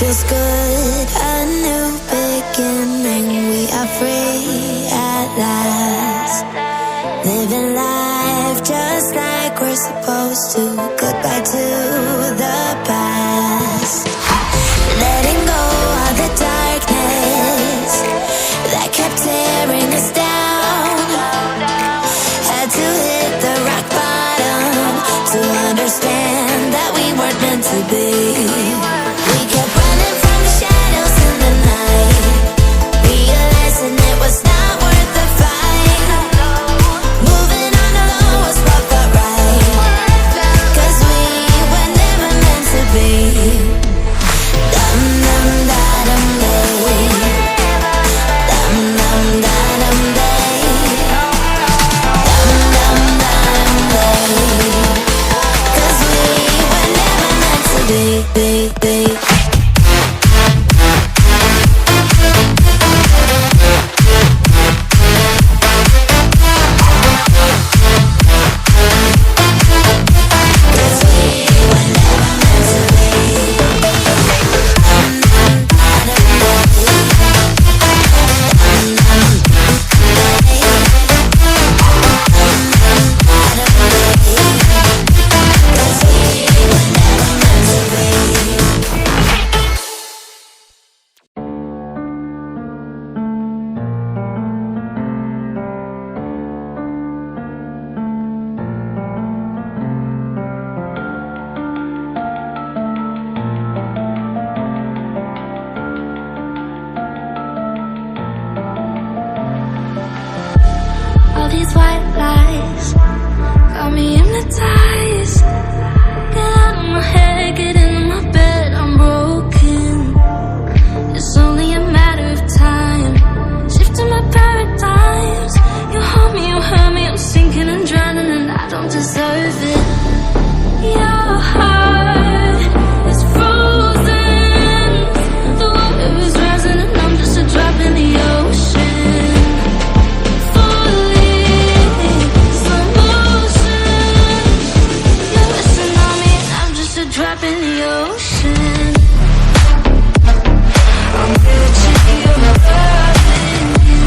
feels good, a new beginning. We are free at last, living life just like we're supposed to. Goodbye to the past, letting go of the darkness that kept tearing us down. Had to hit the rock bottom to understand that we weren't meant to be. We kept running from the shadows in the night, realizing it was not worth the fight. Moving on alone was what felt right, 'cause we were never meant to be. Dum dum da dum day, dum dum da dum day, dum dum da dum day, 'cause we were never meant to be. All these white lies got me hypnotized. Get out of my head, get in my bed, I'm broken. It's only a matter of time, shifting my paradigms. You hold me, you hurt me, I'm sinking and drowning, and I don't deserve it. Your heart is frozen, the water is rising, and I'm just a drop in the ocean. Drop in the ocean. I'm reaching your loving you.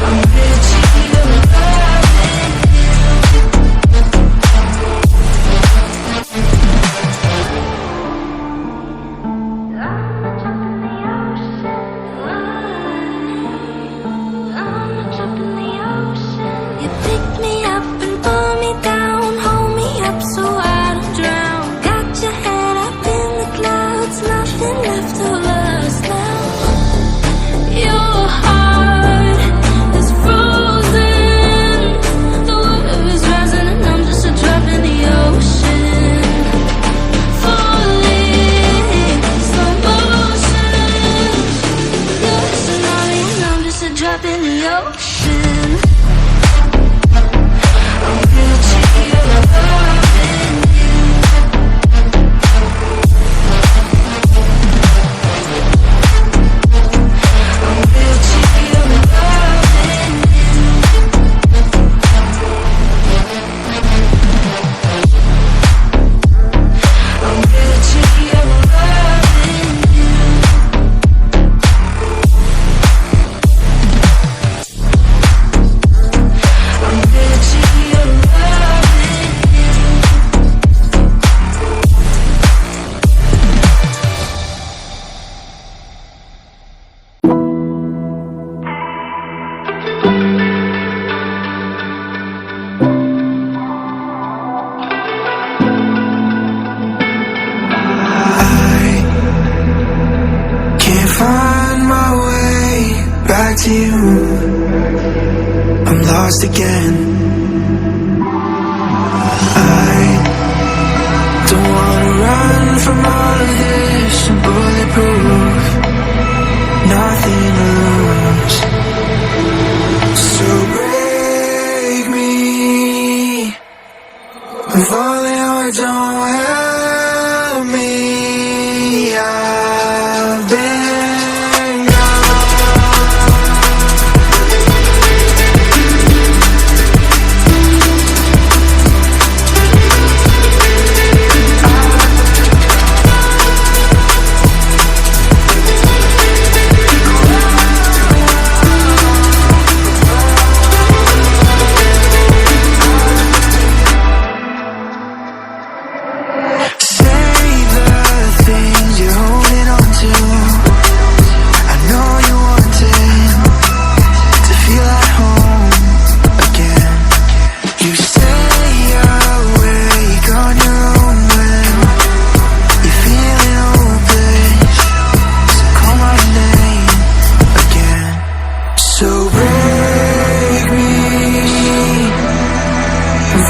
I'm reaching your loving You pick me up and pull me down, hold me up so I don't drown. Got your head up in the clouds, nothing left of us now. Your heart is frozen, the water is rising, and I'm just a drop in the ocean. Falling, slow motion. You're a tsunami, and I'm just a drop in the ocean. I'm reaching your loving you. I'm reaching your loving you. I'm reaching your loving you. I'm reaching your loving you. Can't find my way back to you. I'm lost again. I don't wanna run from all of this. I'm bulletproof, nothing to lose. So break me. I'm falling hard, don't help me. I've been gone.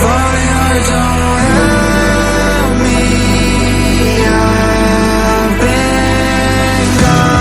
falling hard, don't help me. I've been gone.